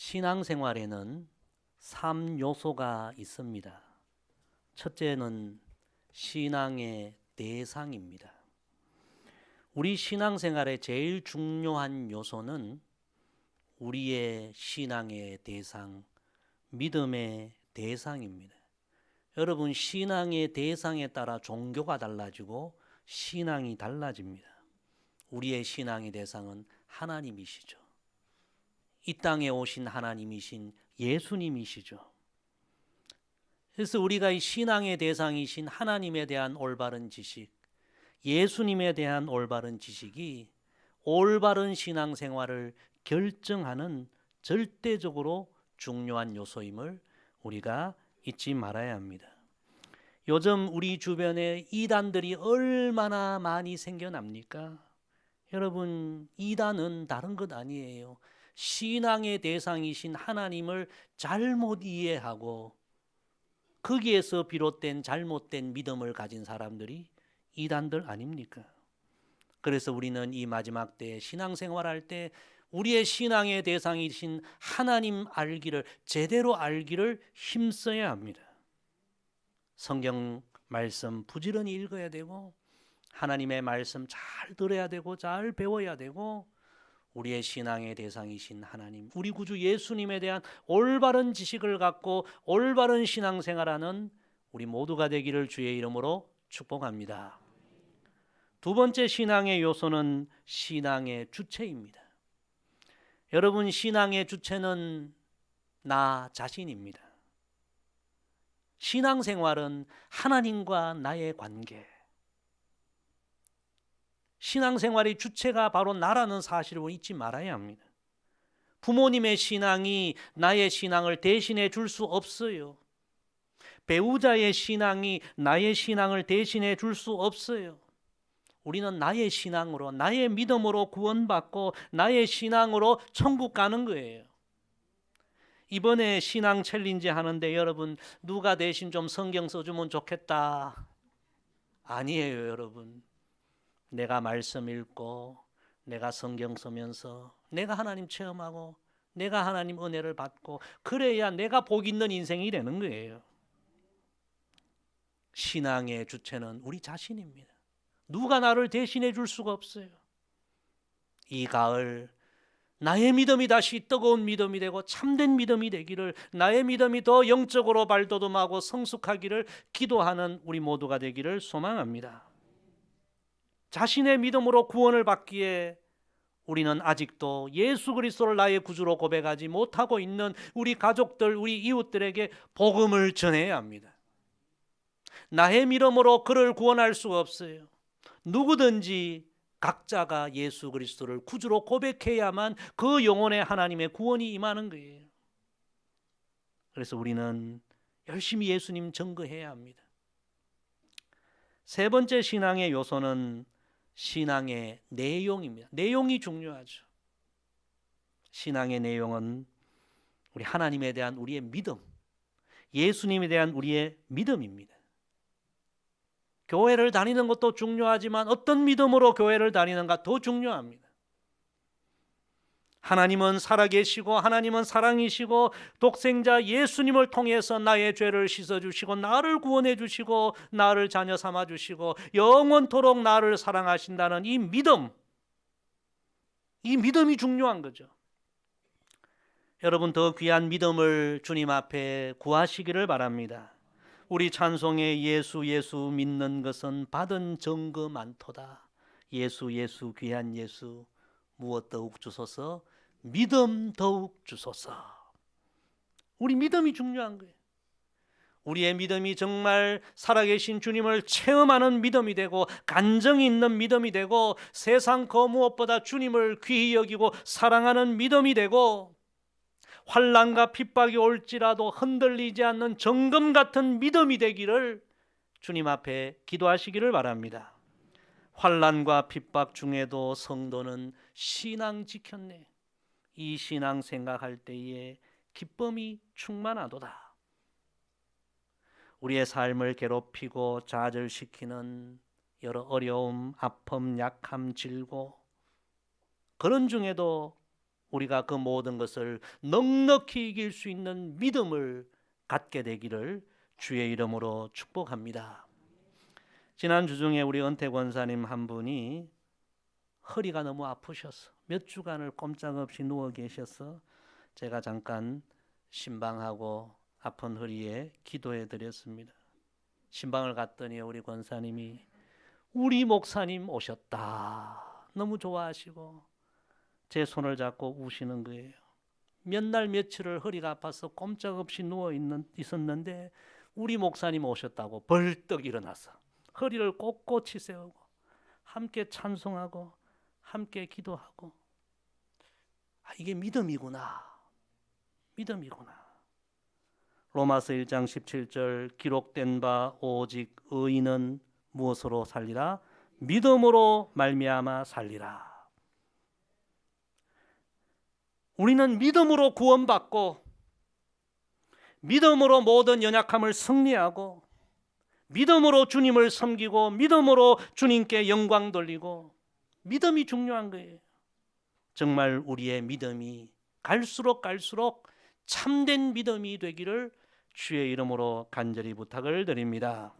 신앙생활에는 3요소가 있습니다. 첫째는 신앙의 대상입니다. 우리 신앙생활의 제일 중요한 요소는 우리의 신앙의 대상, 믿음의 대상입니다. 여러분, 신앙의 대상에 따라 종교가 달라지고 신앙이 달라집니다. 우리의 신앙의 대상은 하나님이시죠. 이 땅에 오신 하나님이신 예수님이시죠. 그래서 우리가 이 신앙의 대상이신 하나님에 대한 올바른 지식, 예수님에 대한 올바른 지식이 올바른 신앙생활을 결정하는 절대적으로 중요한 요소임을 우리가 잊지 말아야 합니다. 요즘 우리 주변에 이단들이 얼마나 많이 생겨납니까? 여러분, 이단은 다른 것 아니에요. 신앙의 대상이신 하나님을 잘못 이해하고 거기에서 비롯된 잘못된 믿음을 가진 사람들이 이단들 아닙니까? 그래서 우리는 이 마지막 때 신앙생활할 때 우리의 신앙의 대상이신 하나님 알기를, 제대로 알기를 힘써야 합니다. 성경 말씀 부지런히 읽어야 되고, 하나님의 말씀 잘 들어야 되고, 잘 배워야 되고, 우리의 신앙의 대상이신 하나님, 우리 구주 예수님에 대한 올바른 지식을 갖고 올바른 신앙생활하는 우리 모두가 되기를 주의 이름으로 축복합니다. 두 번째 신앙의 요소는 신앙의 주체입니다. 여러분, 신앙의 주체는 나 자신입니다. 신앙생활은 하나님과 나의 관계, 신앙생활의 주체가 바로 나라는 사실을 잊지 말아야 합니다. 부모님의 신앙이 나의 신앙을 대신해 줄 수 없어요. 배우자의 신앙이 나의 신앙을 대신해 줄 수 없어요. 우리는 나의 신앙으로, 나의 믿음으로 구원받고 나의 신앙으로 천국 가는 거예요. 이번에 신앙 챌린지 하는데 여러분, 누가 대신 좀 성경 써주면 좋겠다. 아니에요, 여러분. 내가 말씀 읽고, 내가 성경 쓰면서, 내가 하나님 체험하고, 내가 하나님 은혜를 받고, 그래야 내가 복 있는 인생이 되는 거예요. 신앙의 주체는 우리 자신입니다. 누가 나를 대신해 줄 수가 없어요. 이 가을 나의 믿음이 다시 뜨거운 믿음이 되고 참된 믿음이 되기를, 나의 믿음이 더 영적으로 발돋움하고 성숙하기를 기도하는 우리 모두가 되기를 소망합니다. 자신의 믿음으로 구원을 받기에 우리는 아직도 예수 그리스도를 나의 구주로 고백하지 못하고 있는 우리 가족들, 우리 이웃들에게 복음을 전해야 합니다. 나의 믿음으로 그를 구원할 수가 없어요. 누구든지 각자가 예수 그리스도를 구주로 고백해야만 그 영혼에 하나님의 구원이 임하는 거예요. 그래서 우리는 열심히 예수님 증거해야 합니다. 세 번째 신앙의 요소는 신앙의 내용입니다. 내용이 중요하죠. 신앙의 내용은 우리 하나님에 대한 우리의 믿음, 예수님에 대한 우리의 믿음입니다. 교회를 다니는 것도 중요하지만 어떤 믿음으로 교회를 다니는가 더 중요합니다. 하나님은 살아계시고 하나님은 사랑이시고 독생자 예수님을 통해서 나의 죄를 씻어주시고 나를 구원해 주시고 나를 자녀 삼아 주시고 영원토록 나를 사랑하신다는 이 믿음이 중요한 거죠. 여러분, 더 귀한 믿음을 주님 앞에 구하시기를 바랍니다. 우리 찬송에 예수 예수 믿는 것은 받은 증거 많도다. 예수 예수 귀한 예수 무엇 더욱 주소서, 믿음 더욱 주소서. 우리 믿음이 중요한 거예요. 우리의 믿음이 정말 살아계신 주님을 체험하는 믿음이 되고 간정이 있는 믿음이 되고 세상 그 무엇보다 주님을 귀히 여기고 사랑하는 믿음이 되고 환난과 핍박이 올지라도 흔들리지 않는 정금 같은 믿음이 되기를 주님 앞에 기도하시기를 바랍니다. 환난과 핍박 중에도 성도는 신앙 지켰네. 이 신앙 생각할 때에 기쁨이 충만하도다. 우리의 삶을 괴롭히고 좌절시키는 여러 어려움, 아픔, 약함, 질고, 그런 중에도 우리가 그 모든 것을 넉넉히 이길 수 있는 믿음을 갖게 되기를 주의 이름으로 축복합니다. 지난주 중에 우리 은퇴 권사님 한 분이 허리가 너무 아프셔서 몇 주간을 꼼짝없이 누워 계셔서 제가 잠깐 신방하고 아픈 허리에 기도해 드렸습니다. 신방을 갔더니 우리 권사님이 우리 목사님 오셨다. 너무 좋아하시고 제 손을 잡고 우시는 거예요. 몇 날 며칠을 허리가 아파서 꼼짝없이 누워 있었는데 우리 목사님 오셨다고 벌떡 일어나서 허리를 꼿꼿이 세우고 함께 찬송하고 함께 기도하고, 이게 믿음이구나. 믿음이구나. 로마서 1장 17절 기록된 바 오직 의인은 무엇으로 살리라? 믿음으로 말미암아 살리라. 우리는 믿음으로 구원받고 믿음으로 모든 연약함을 승리하고 믿음으로 주님을 섬기고 믿음으로 주님께 영광 돌리고, 믿음이 중요한 거예요. 정말 우리의 믿음이 갈수록 참된 믿음이 되기를 주의 이름으로 간절히 부탁을 드립니다.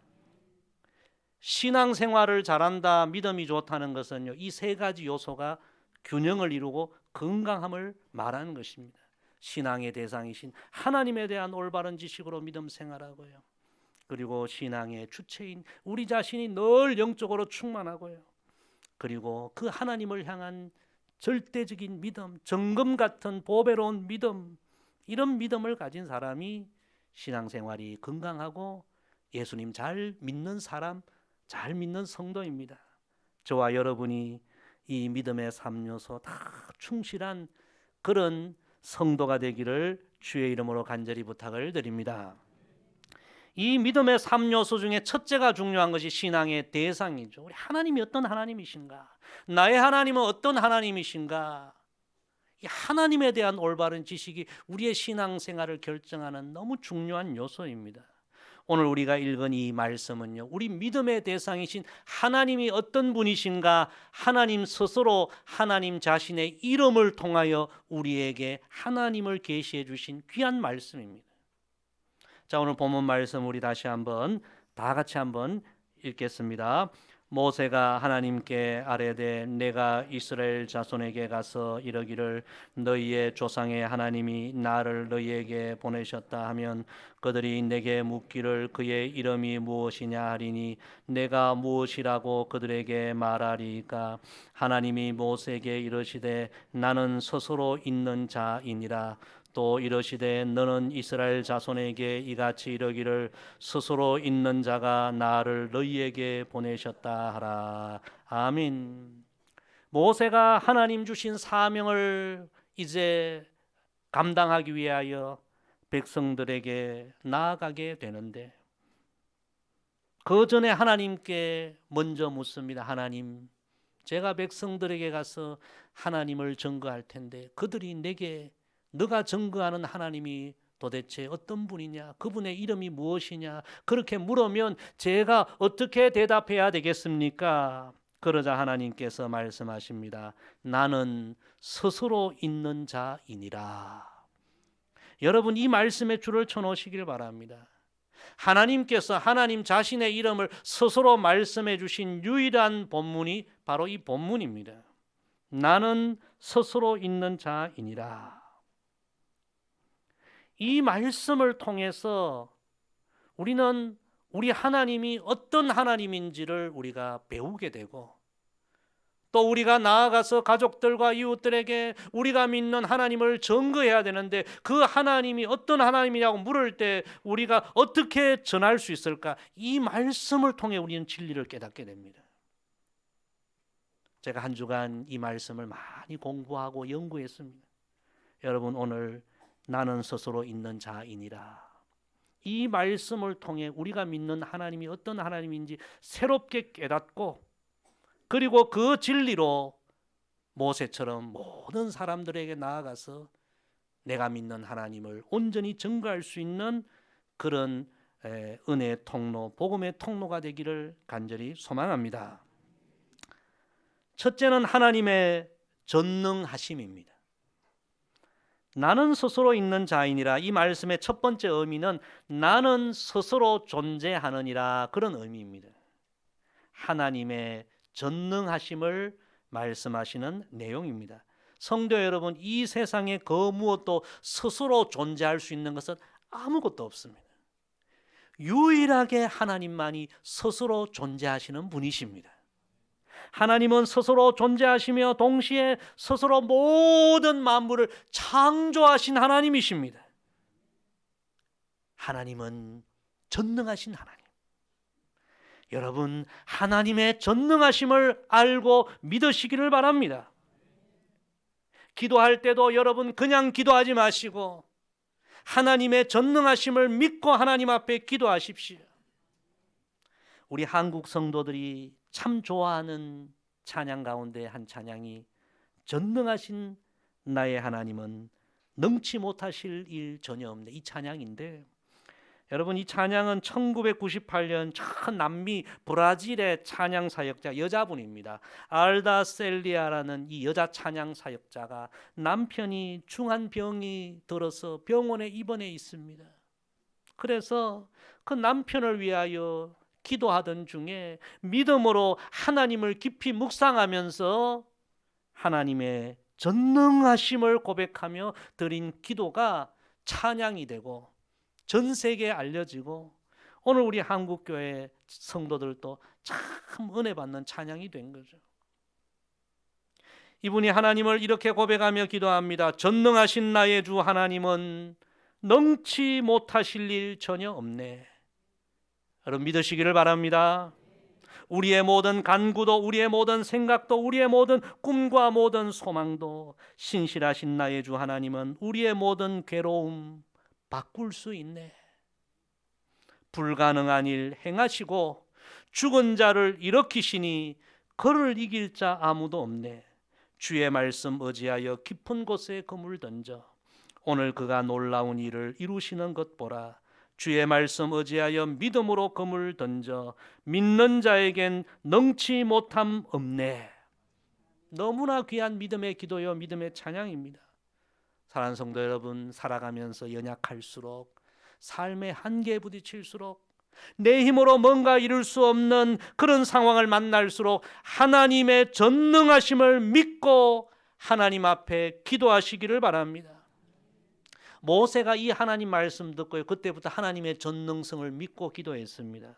신앙생활을 잘한다, 믿음이 좋다는 것은요, 이 세 가지 요소가 균형을 이루고 건강함을 말하는 것입니다. 신앙의 대상이신 하나님에 대한 올바른 지식으로 믿음 생활하고요, 그리고 신앙의 주체인 우리 자신이 늘 영적으로 충만하고요, 그리고 그 하나님을 향한 절대적인 믿음, 정금 같은 보배로운 믿음, 이런 믿음을 가진 사람이 신앙생활이 건강하고 예수님 잘 믿는 사람, 잘 믿는 성도입니다. 저와 여러분이 이 믿음의 3요소 다 충실한 그런 성도가 되기를 주의 이름으로 간절히 부탁을 드립니다. 이 믿음의 3요소 중에 첫째가 중요한 것이 신앙의 대상이죠. 우리 하나님이 어떤 하나님이신가? 나의 하나님은 어떤 하나님이신가? 이 하나님에 대한 올바른 지식이 우리의 신앙생활을 결정하는 너무 중요한 요소입니다. 오늘 우리가 읽은 이 말씀은요, 우리 믿음의 대상이신 하나님이 어떤 분이신가, 하나님 스스로 하나님 자신의 이름을 통하여 우리에게 하나님을 계시해 주신 귀한 말씀입니다. 자, 오늘 본문 말씀 우리 다시 한번 다 같이 한번 읽겠습니다. 모세가 하나님께 아뢰되 내가 이스라엘 자손에게 가서 이르기를 너희의 조상의 하나님이 나를 너희에게 보내셨다 하면 그들이 내게 묻기를 그의 이름이 무엇이냐 하리니 내가 무엇이라고 그들에게 말하리까? 하나님이 모세에게 이르시되 나는 스스로 있는 자이니라. 또 이르시되 너는 이스라엘 자손에게 이같이 이르기를 스스로 있는 자가 나를 너희에게 보내셨다 하라. 아멘. 모세가 하나님 주신 사명을 이제 감당하기 위하여 백성들에게 나아가게 되는데, 그 전에 하나님께 먼저 묻습니다. 하나님, 제가 백성들에게 가서 하나님을 증거할 텐데 그들이 내게 너가 증거하는 하나님이 도대체 어떤 분이냐, 그분의 이름이 무엇이냐, 그렇게 물으면 제가 어떻게 대답해야 되겠습니까? 그러자 하나님께서 말씀하십니다. 나는 스스로 있는 자이니라. 여러분, 이 말씀에 줄을 쳐놓으시길 바랍니다. 하나님께서 하나님 자신의 이름을 스스로 말씀해 주신 유일한 본문이 바로 이 본문입니다. 나는 스스로 있는 자이니라. 이 말씀을 통해서 우리는 우리 하나님이 어떤 하나님인지를 우리가 배우게 되고, 또 우리가 나아가서 가족들과 이웃들에게 우리가 믿는 하나님을 증거해야 되는데 그 하나님이 어떤 하나님이냐고 물을 때 우리가 어떻게 전할 수 있을까? 이 말씀을 통해 우리는 진리를 깨닫게 됩니다. 제가 한 주간 이 말씀을 많이 공부하고 연구했습니다. 여러분, 오늘 나는 스스로 있는 자이니라, 이 말씀을 통해 우리가 믿는 하나님이 어떤 하나님인지 새롭게 깨닫고, 그리고 그 진리로 모세처럼 모든 사람들에게 나아가서 내가 믿는 하나님을 온전히 증거할 수 있는 그런 은혜의 통로, 복음의 통로가 되기를 간절히 소망합니다. 첫째는 하나님의 전능하심입니다. 나는 스스로 있는 자이니라, 이 말씀의 첫 번째 의미는 나는 스스로 존재하느니라, 그런 의미입니다. 하나님의 전능하심을 말씀하시는 내용입니다. 성도 여러분, 이 세상에 그 무엇도 스스로 존재할 수 있는 것은 아무것도 없습니다. 유일하게 하나님만이 스스로 존재하시는 분이십니다. 하나님은 스스로 존재하시며 동시에 스스로 모든 만물을 창조하신 하나님이십니다. 하나님은 전능하신 하나님. 여러분, 하나님의 전능하심을 알고 믿으시기를 바랍니다. 기도할 때도 여러분 그냥 기도하지 마시고 하나님의 전능하심을 믿고 하나님 앞에 기도하십시오. 우리 한국 성도들이 참 좋아하는 찬양 가운데 한 찬양이 전능하신 나의 하나님은 능치 못하실 일 전혀 없네, 이 찬양인데, 여러분 이 찬양은 1998년 저 남미 브라질의 찬양 사역자 여자분입니다. 알다 셀리아라는 이 여자 찬양 사역자가 남편이 중한 병이 들어서 병원에 입원해 있습니다. 그래서 그 남편을 위하여 기도하던 중에 믿음으로 하나님을 깊이 묵상하면서 하나님의 전능하심을 고백하며 드린 기도가 찬양이 되고 전 세계에 알려지고 오늘 우리 한국교회 성도들도 참 은혜 받는 찬양이 된 거죠. 이분이 하나님을 이렇게 고백하며 기도합니다. 전능하신 나의 주 하나님은 능치 못하실 일 전혀 없네. 여러분 믿으시기를 바랍니다. 우리의 모든 간구도, 우리의 모든 생각도, 우리의 모든 꿈과 모든 소망도 신실하신 나의 주 하나님은 우리의 모든 괴로움 바꿀 수 있네. 불가능한 일 행하시고 죽은 자를 일으키시니 그를 이길 자 아무도 없네. 주의 말씀 의지하여 깊은 곳에 그물 던져 오늘 그가 놀라운 일을 이루시는 것 보라. 주의 말씀 의지하여 믿음으로 그물 던져 믿는 자에겐 능치 못함 없네. 너무나 귀한 믿음의 기도요, 믿음의 찬양입니다. 사랑하는 성도 여러분, 살아가면서 연약할수록, 삶의 한계에 부딪힐수록, 내 힘으로 뭔가 이룰 수 없는 그런 상황을 만날수록 하나님의 전능하심을 믿고 하나님 앞에 기도하시기를 바랍니다. 모세가 이 하나님 말씀 듣고요, 그때부터 하나님의 전능성을 믿고 기도했습니다.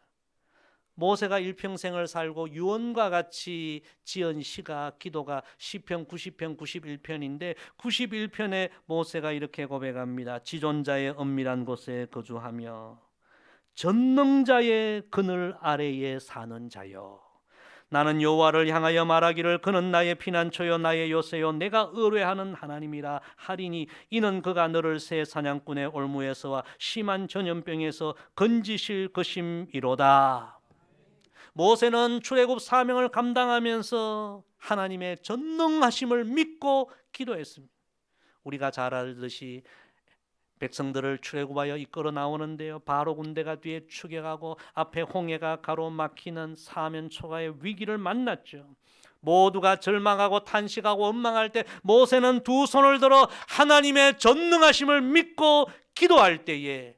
모세가 일평생을 살고 유언과 같이 지은 시가, 기도가 시편 90편 91편인데 91편에 모세가 이렇게 고백합니다. 지존자의 은밀한 곳에 거주하며 전능자의 그늘 아래에 사는 자여, 나는 여호와를 향하여 말하기를 그는 나의 피난처요 나의 요새요 내가 의뢰하는 하나님이라 하리니 이는 그가 너를 새 사냥꾼의 올무에서와 심한 전염병에서 건지실 것임이로다. 모세는 출애굽 사명을 감당하면서 하나님의 전능하심을 믿고 기도했습니다. 우리가 잘 알듯이 백성들을 출애굽하여 이끌어 나오는데요, 바로 군대가 뒤에 추격하고 앞에 홍해가 가로막히는 사면초가의 위기를 만났죠. 모두가 절망하고 탄식하고 원망할 때 모세는 두 손을 들어 하나님의 전능하심을 믿고 기도할 때에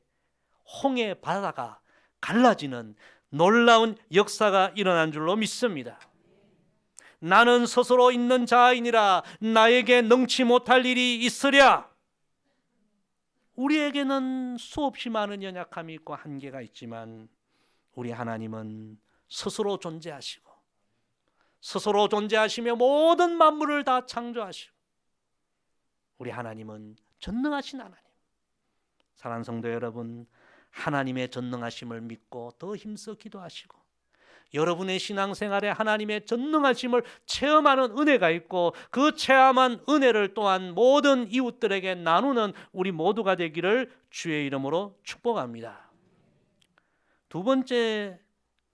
홍해 바다가 갈라지는 놀라운 역사가 일어난 줄로 믿습니다. 나는 스스로 있는 자이니라 나에게 능치 못할 일이 있으랴. 우리에게는 수없이 많은 연약함이 있고 한계가 있지만 우리 하나님은 스스로 존재하시고 스스로 존재하시며 모든 만물을 다 창조하시고 우리 하나님은 전능하신 하나님. 사랑하는 성도 여러분, 하나님의 전능하심을 믿고 더 힘써 기도하시고 여러분의 신앙생활에 하나님의 전능하심을 체험하는 은혜가 있고 그 체험한 은혜를 또한 모든 이웃들에게 나누는 우리 모두가 되기를 주의 이름으로 축복합니다. 두 번째,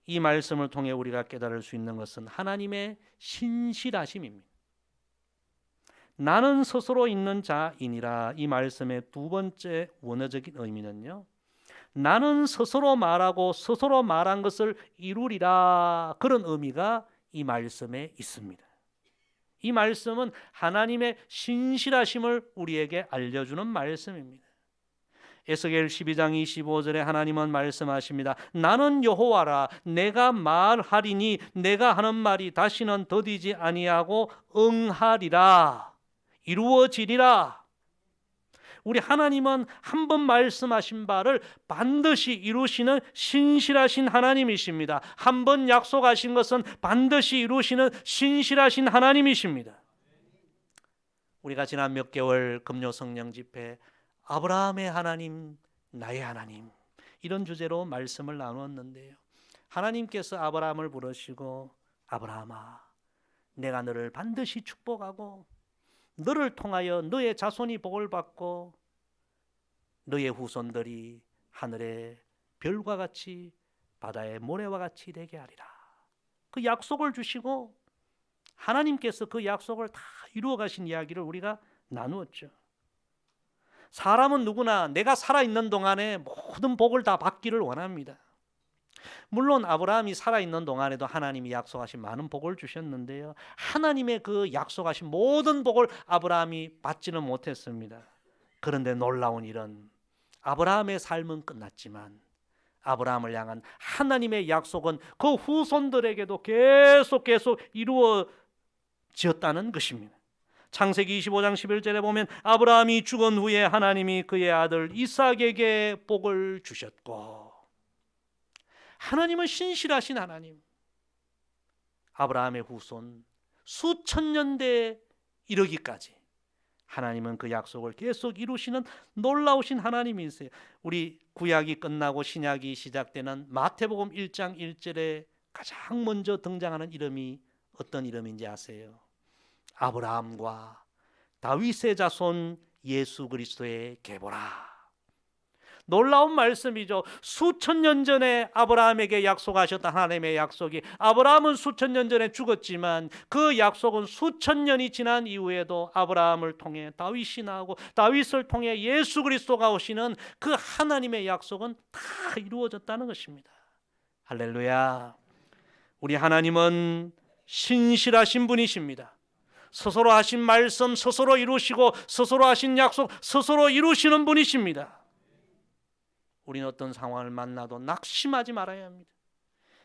이 말씀을 통해 우리가 깨달을 수 있는 것은 하나님의 신실하심입니다. 나는 스스로 있는 자이니라, 이 말씀의 두 번째 원어적인 의미는요, 나는 스스로 말하고 스스로 말한 것을 이루리라, 그런 의미가 이 말씀에 있습니다. 이 말씀은 하나님의 신실하심을 우리에게 알려주는 말씀입니다. 에스겔 12장 25절에 하나님은 말씀하십니다. 나는 여호와라. 내가 말하리니 내가 하는 말이 다시는 더디지 아니하고 응하리라. 이루어지리라. 우리 하나님은 한 번 말씀하신 바를 반드시 이루시는 신실하신 하나님이십니다. 한 번 약속하신 것은 반드시 이루시는 신실하신 하나님이십니다. 우리가 지난 몇 개월 금요 성령 집회 아브라함의 하나님, 나의 하나님, 이런 주제로 말씀을 나누었는데요. 하나님께서 아브라함을 부르시고 아브라함아, 내가 너를 반드시 축복하고 너를 통하여 너의 자손이 복을 받고 너의 후손들이 하늘의 별과 같이 바다의 모래와 같이 되게 하리라. 그 약속을 주시고 하나님께서 그 약속을 다 이루어 가신 이야기를 우리가 나누었죠. 사람은 누구나 내가 살아있는 동안에 모든 복을 다 받기를 원합니다. 물론 아브라함이 살아있는 동안에도 하나님이 약속하신 많은 복을 주셨는데요, 하나님의 그 약속하신 모든 복을 아브라함이 받지는 못했습니다. 그런데 놀라운 일은 아브라함의 삶은 끝났지만 아브라함을 향한 하나님의 약속은 그 후손들에게도 계속 이루어졌다는 것입니다. 창세기 25장 11절에 보면 아브라함이 죽은 후에 하나님이 그의 아들 이삭에게 복을 주셨고, 하나님은 신실하신 하나님, 아브라함의 후손 수천 년대에 이르기까지 하나님은 그 약속을 계속 이루시는 놀라우신 하나님이세요. 우리 구약이 끝나고 신약이 시작되는 마태복음 1장 1절에 가장 먼저 등장하는 이름이 어떤 이름인지 아세요? 아브라함과 다윗의 자손 예수 그리스도의 계보라. 놀라운 말씀이죠. 수천 년 전에 아브라함에게 약속하셨던 하나님의 약속이, 아브라함은 수천 년 전에 죽었지만 그 약속은 수천 년이 지난 이후에도 아브라함을 통해 다윗이 나오고 다윗을 통해 예수 그리스도가 오시는 그 하나님의 약속은 다 이루어졌다는 것입니다. 할렐루야. 우리 하나님은 신실하신 분이십니다. 스스로 하신 말씀 스스로 이루시고 스스로 하신 약속 스스로 이루시는 분이십니다. 우리는 어떤 상황을 만나도 낙심하지 말아야 합니다.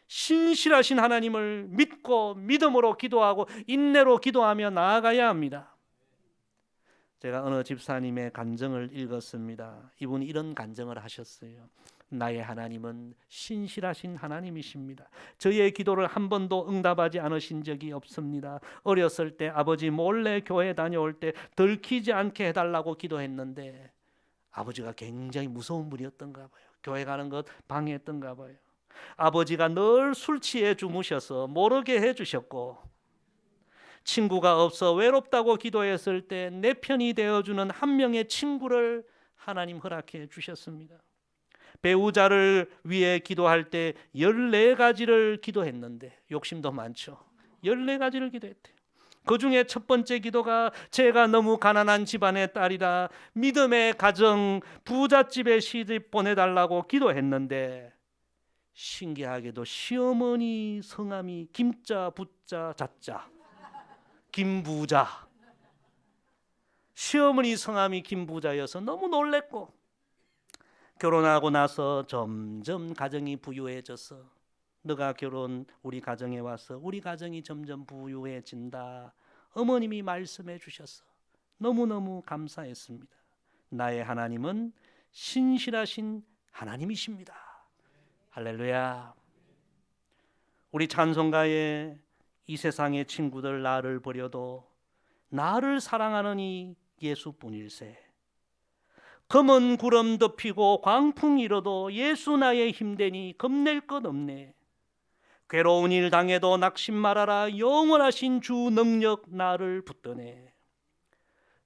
신실하신 하나님을 믿고 믿음으로 기도하고 인내로 기도하며 나아가야 합니다. 제가 어느 집사님의 간증을 읽었습니다. 이분이 이런 간증을 하셨어요. 나의 하나님은 신실하신 하나님이십니다. 저의 기도를 한 번도 응답하지 않으신 적이 없습니다. 어렸을 때 아버지 몰래 교회 다녀올 때 들키지 않게 해달라고 기도했는데 아버지가 굉장히 무서운 분이었던가 봐요. 교회 가는 것 방해했던가 봐요. 아버지가 늘 술 취해 주무셔서 모르게 해주셨고, 친구가 없어 외롭다고 기도했을 때 내 편이 되어주는 한 명의 친구를 하나님 허락해 주셨습니다. 배우자를 위해 기도할 때 14가지를 기도했는데, 욕심도 많죠. 14가지를 기도했대요. 그 중에 첫 번째 기도가 제가 너무 가난한 집안의 딸이라 믿음의 가정 부잣집에 시집 보내달라고 기도했는데, 신기하게도 시어머니 성함이 김자 부자 자자 김부자, 시어머니 성함이 김부자여서 너무 놀랬고, 결혼하고 나서 점점 가정이 부유해져서 너가 우리 가정에 와서 우리 가정이 점점 부유해진다, 어머님이 말씀해 주셔서 너무너무 감사했습니다. 나의 하나님은 신실하신 하나님이십니다. 할렐루야. 우리 찬송가에 이 세상의 친구들 나를 버려도 나를 사랑하는 이 예수뿐일세, 검은 구름 덮이고 광풍 일어도 예수 나의 힘되니 겁낼 것 없네, 괴로운 일 당해도 낙심 말아라 영원하신 주 능력 나를 붙드네,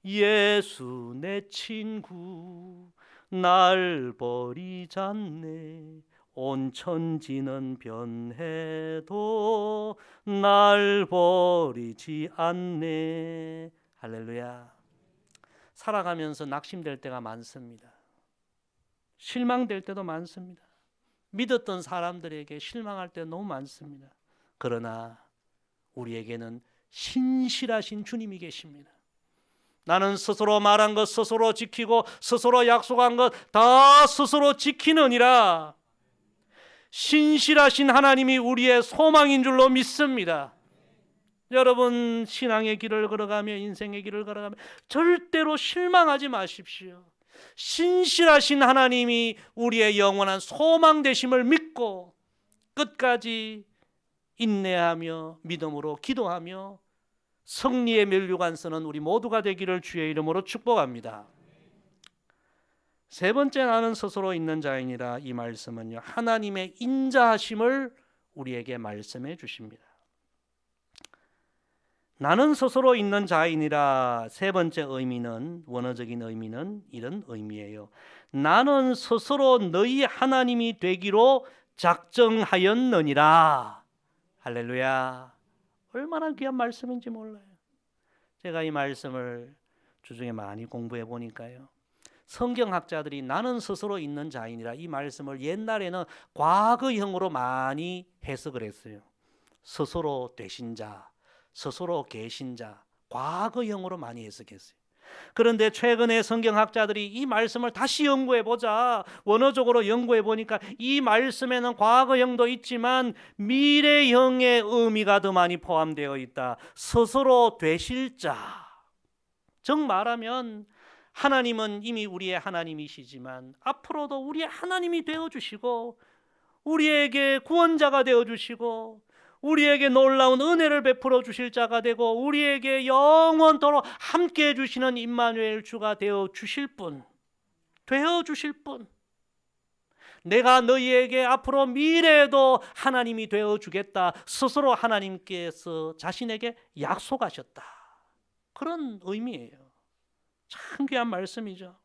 예수 내 친구 날 버리잖네, 온 천지는 변해도 날 버리지 않네. 할렐루야. 살아가면서 낙심될 때가 많습니다. 실망될 때도 많습니다. 믿었던 사람들에게 실망할 때 너무 많습니다. 그러나 우리에게는 신실하신 주님이 계십니다. 나는 스스로 말한 것 스스로 지키고 스스로 약속한 것 다 스스로 지키느니라. 신실하신 하나님이 우리의 소망인 줄로 믿습니다. 여러분, 신앙의 길을 걸어가며 인생의 길을 걸어가며 절대로 실망하지 마십시오. 신실하신 하나님이 우리의 영원한 소망 되심을 믿고 끝까지 인내하며 믿음으로 기도하며 승리의 면류관 서는 우리 모두가 되기를 주의 이름으로 축복합니다. 세 번째, 나는 스스로 있는 자이니라. 이 말씀은요, 하나님의 인자하심을 우리에게 말씀해 주십니다. 나는 스스로 있는 자이니라. 세 번째 의미는, 원어적인 의미는 이런 의미예요. 나는 스스로 너희 하나님이 되기로 작정하였느니라. 할렐루야. 얼마나 귀한 말씀인지 몰라요. 제가 이 말씀을 주중에 많이 공부해 보니까요, 성경학자들이 나는 스스로 있는 자이니라 이 말씀을 옛날에는 과거형으로 많이 해석을 했어요. 스스로 되신 자, 스스로 계신 자, 과거형으로 많이 해석했어요. 그런데 최근에 성경학자들이 이 말씀을 다시 연구해 보자, 원어적으로 연구해 보니까 이 말씀에는 과거형도 있지만 미래형의 의미가 더 많이 포함되어 있다. 스스로 되실 자. 즉 말하면 하나님은 이미 우리의 하나님이시지만 앞으로도 우리의 하나님이 되어주시고 우리에게 구원자가 되어주시고 우리에게 놀라운 은혜를 베풀어 주실 자가 되고 우리에게 영원토록 함께해 주시는 임마누엘 주가 되어주실 분, 되어주실 분. 내가 너희에게 앞으로 미래에도 하나님이 되어주겠다, 스스로 하나님께서 자신에게 약속하셨다. 그런 의미예요. 참 귀한 말씀이죠.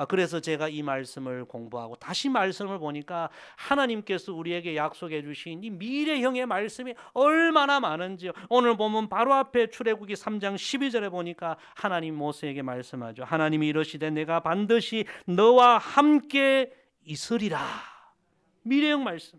그래서 제가 이 말씀을 공부하고 다시 말씀을 보니까 하나님께서 우리에게 약속해 주신 이 미래형의 말씀이 얼마나 많은지요. 오늘 보면 바로 앞에 출애굽기 3장 12절에 보니까 하나님 모세에게 말씀하죠. 하나님이 이르시되 내가 반드시 너와 함께 있으리라. 미래형 말씀.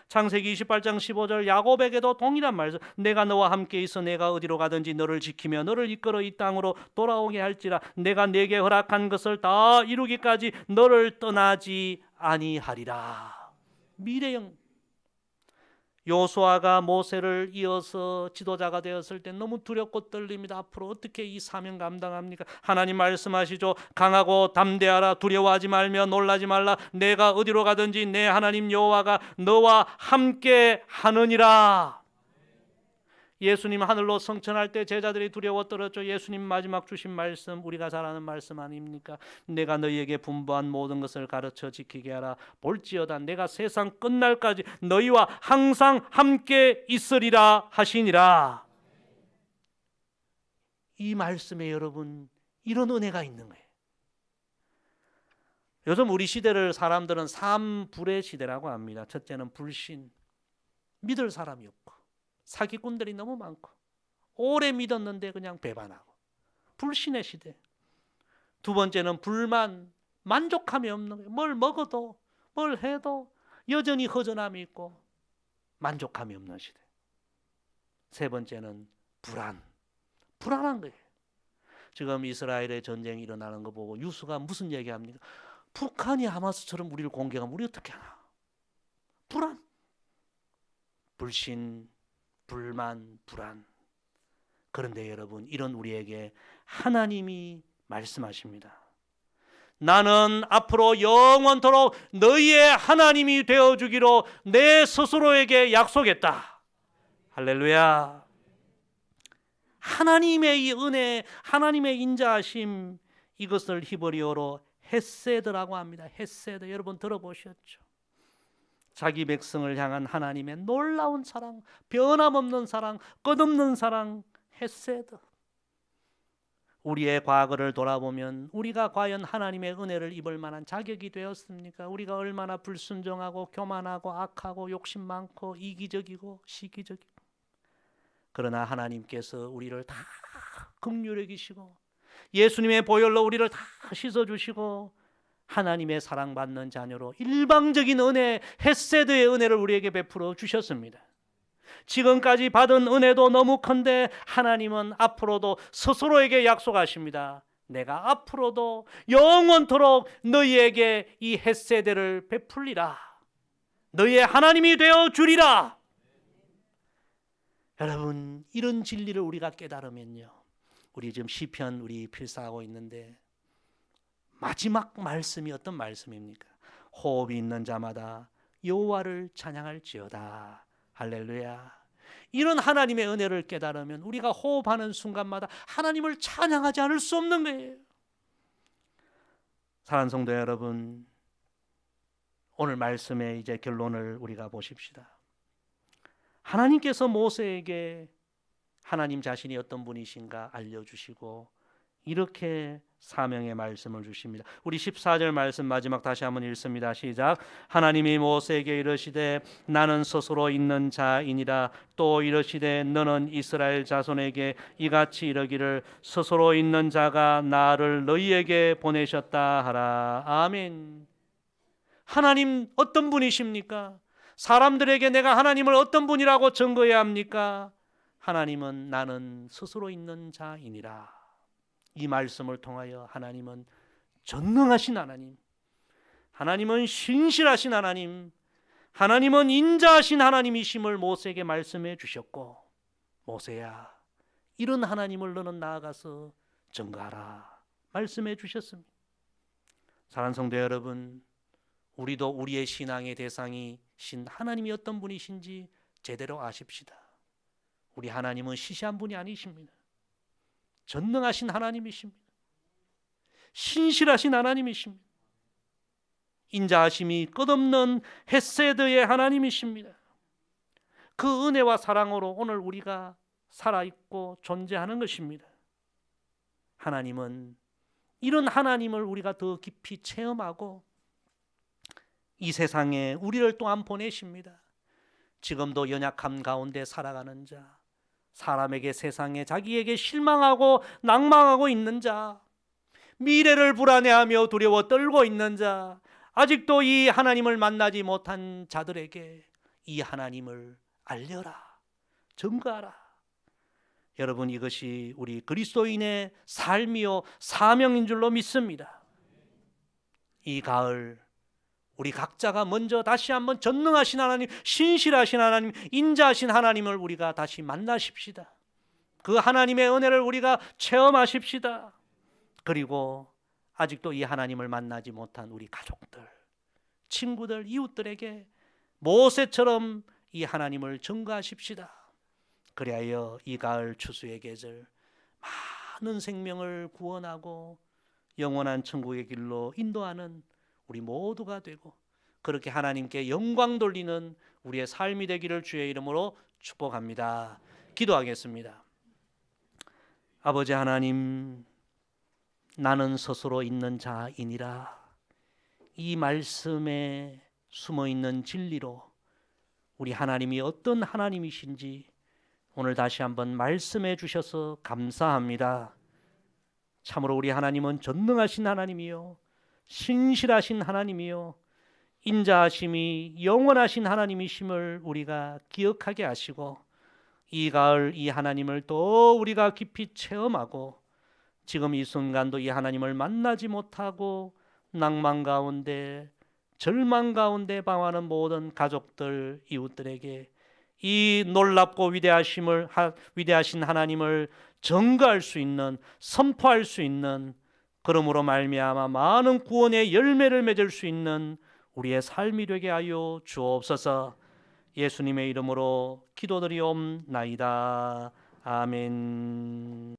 창세기 28장 15절 야곱에게도 동일한 말씀. 내가 너와 함께 있어 내가 어디로 가든지 너를 지키며 너를 이끌어 이 땅으로 돌아오게 할지라. 내가 내게 허락한 것을 다 이루기까지 너를 떠나지 아니하리라. 미래형. 요수아가 모세를 이어서 지도자가 되었을 때 너무 두렵고 떨립니다. 앞으로 어떻게 이 사명 감당합니까? 하나님 말씀하시죠. 강하고 담대하라. 두려워하지 말며 놀라지 말라. 내가 어디로 가든지 내 하나님 여호와가 너와 함께 하느니라. 예수님 하늘로 성천할 때 제자들이 두려워 떨었죠. 예수님 마지막 주신 말씀, 우리가 잘 아는 말씀 아닙니까? 내가 너희에게 분부한 모든 것을 가르쳐 지키게 하라. 볼지어다 내가 세상 끝날까지 너희와 항상 함께 있으리라 하시니라. 이 말씀에 여러분 이런 은혜가 있는 거예요. 요즘 우리 시대를 사람들은 삼불의 시대라고 합니다. 첫째는 불신, 믿을 사람이 없고 사기꾼들이 너무 많고 오래 믿었는데 그냥 배반하고 불신의 시대. 두 번째는 불만, 만족함이 없는 거예요. 뭘 먹어도 뭘 해도 여전히 허전함이 있고 만족함이 없는 시대. 세 번째는 불안한 거예요. 지금 이스라엘의 전쟁이 일어나는 거 보고 유수가 무슨 얘기합니까? 북한이 하마스처럼 우리를 공격하면 우리 어떻게 하나? 불안, 불신, 불만, 불안. 그런데 여러분, 이런 우리에게 하나님이 말씀하십니다. 나는 앞으로 영원토록 너희의 하나님이 되어주기로 내 스스로에게 약속했다. 할렐루야. 하나님의 이 은혜, 하나님의 인자하심, 이것을 히브리어로 헤세드라고 합니다. 헤세드. 여러분 들어보셨죠? 자기 백성을 향한 하나님의 놀라운 사랑, 변함없는 사랑, 끝없는 사랑, 헤세드. 우리의 과거를 돌아보면 우리가 과연 하나님의 은혜를 입을 만한 자격이 되었습니까? 우리가 얼마나 불순종하고 교만하고 악하고 욕심 많고 이기적이고 시기적이고. 그러나 하나님께서 우리를 다 긍휼히 여기시고 예수님의 보혈로 우리를 다 씻어주시고 하나님의 사랑받는 자녀로 일방적인 은혜, 헤세드의 은혜를 우리에게 베풀어 주셨습니다. 지금까지 받은 은혜도 너무 큰데 하나님은 앞으로도 스스로에게 약속하십니다. 내가 앞으로도 영원토록 너희에게 이 헷세대를 베풀리라. 너희의 하나님이 되어 주리라. 여러분, 이런 진리를 우리가 깨달으면요, 우리 지금 시편 우리 필사하고 있는데 마지막 말씀이 어떤 말씀입니까? 호흡이 있는 자마다 여호와를 찬양할지어다. 할렐루야. 이런 하나님의 은혜를 깨달으면 우리가 호흡하는 순간마다 하나님을 찬양하지 않을 수 없는 거예요. 사랑하는 성도 여러분, 오늘 말씀의 이제 결론을 우리가 보십시다. 하나님께서 모세에게 하나님 자신이 어떤 분이신가 알려주시고 이렇게 사명의 말씀을 주십니다. 우리 14절 말씀 마지막 다시 한번 읽습니다. 시작. 하나님이 모세에게 이르시되 나는 스스로 있는 자이니라. 또 이르시되 너는 이스라엘 자손에게 이같이 이르기를 스스로 있는 자가 나를 너희에게 보내셨다 하라. 아멘. 하나님 어떤 분이십니까? 사람들에게 내가 하나님을 어떤 분이라고 증거해야 합니까? 하나님은 나는 스스로 있는 자이니라. 이 말씀을 통하여 하나님은 전능하신 하나님, 하나님은 신실하신 하나님, 하나님은 인자하신 하나님이심을 모세에게 말씀해 주셨고, 모세야, 이런 하나님을 너는 나아가서 증거하라 말씀해 주셨습니다. 사랑하는 성도 여러분, 우리도 우리의 신앙의 대상이신 하나님이 어떤 분이신지 제대로 아십시다. 우리 하나님은 시시한 분이 아니십니다. 전능하신 하나님이십니다. 신실하신 하나님이십니다. 인자하심이 끝없는 헤세드의 하나님이십니다. 그 은혜와 사랑으로 오늘 우리가 살아있고 존재하는 것입니다. 하나님은 이런 하나님을 우리가 더 깊이 체험하고 이 세상에 우리를 또한 보내십니다. 지금도 연약함 가운데 살아가는 자, 사람에게 세상에 자기에게 실망하고 낭망하고 있는 자, 미래를 불안해하며 두려워 떨고 있는 자, 아직도 이 하나님을 만나지 못한 자들에게 이 하나님을 알려라, 증거하라. 여러분, 이것이 우리 그리스도인의 삶이요 사명인 줄로 믿습니다. 이 가을 우리 각자가 먼저 다시 한번 전능하신 하나님, 신실하신 하나님, 인자하신 하나님을 우리가 다시 만나십시다. 그 하나님의 은혜를 우리가 체험하십시다. 그리고 아직도 이 하나님을 만나지 못한 우리 가족들, 친구들, 이웃들에게 모세처럼 이 하나님을 증거하십시다. 그리하여 이 가을 추수의 계절 많은 생명을 구원하고 영원한 천국의 길로 인도하는 우리 모두가 되고 그렇게 하나님께 영광 돌리는 우리의 삶이 되기를 주의 이름으로 축복합니다. 기도하겠습니다. 아버지 하나님, 나는 스스로 있는 자이니라. 이 말씀에 숨어있는 진리로 우리 하나님이 어떤 하나님이신지 오늘 다시 한번 말씀해 주셔서 감사합니다. 참으로 우리 하나님은 전능하신 하나님이요 신실하신 하나님이요 인자하심이 영원하신 하나님이심을 우리가 기억하게 하시고 이 가을 이 하나님을 또 우리가 깊이 체험하고 지금 이 순간도 이 하나님을 만나지 못하고 낭만 가운데 절망 가운데 방황하는 모든 가족들, 이웃들에게 이 놀랍고 위대하신 하나님을 증거할 수 있는, 선포할 수 있는, 그러므로 말미암아 많은 구원의 열매를 맺을 수 있는 우리의 삶이 되게 하여 주옵소서. 예수님의 이름으로 기도드리옵나이다. 아멘.